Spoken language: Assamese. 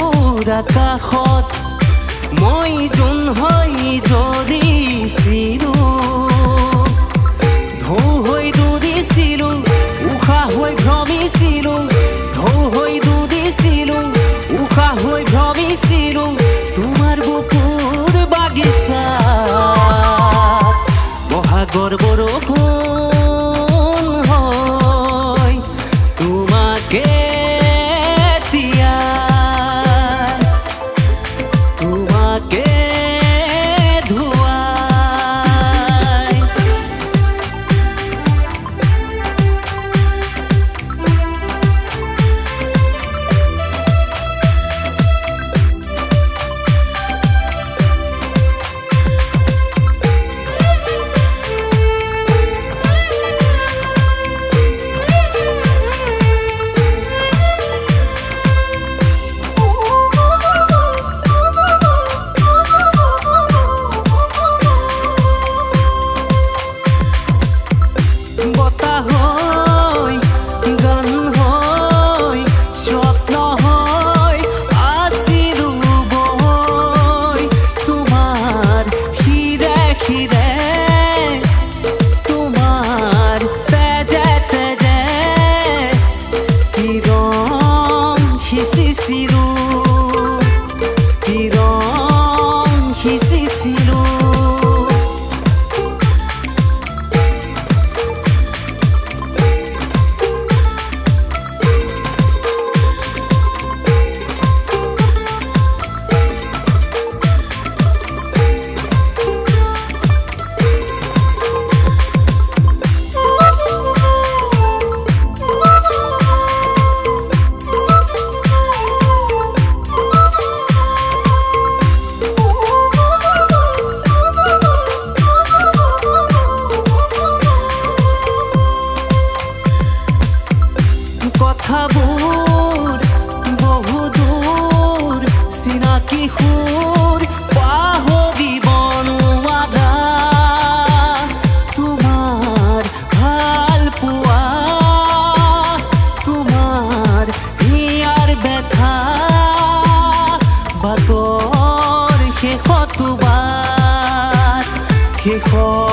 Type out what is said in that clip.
দূৰ আকাশত মই জোন হৈ জ্বলিছিলোঁ, ঢৌ হৈ দৌৰিছিলোঁ, উশাহ হৈ ভ্ৰমিছিলোঁ, ঢৌ হৈ দৌৰিছিলোঁ, উশাহ হৈ ভ্ৰমিছিলোঁ তোমাৰ বুকুৰ বাগিচাত। বহাগৰ বৰষুণ হয় তোমাকে কথাবোৰ বহুদূৰ চিনাকি সুৰ পাহৰিব নোৱাৰা তোমাৰ ভাল পোৱা তোমাৰ হিয়াৰ ব্যথা বাটৰ শেষতো বাট শেষত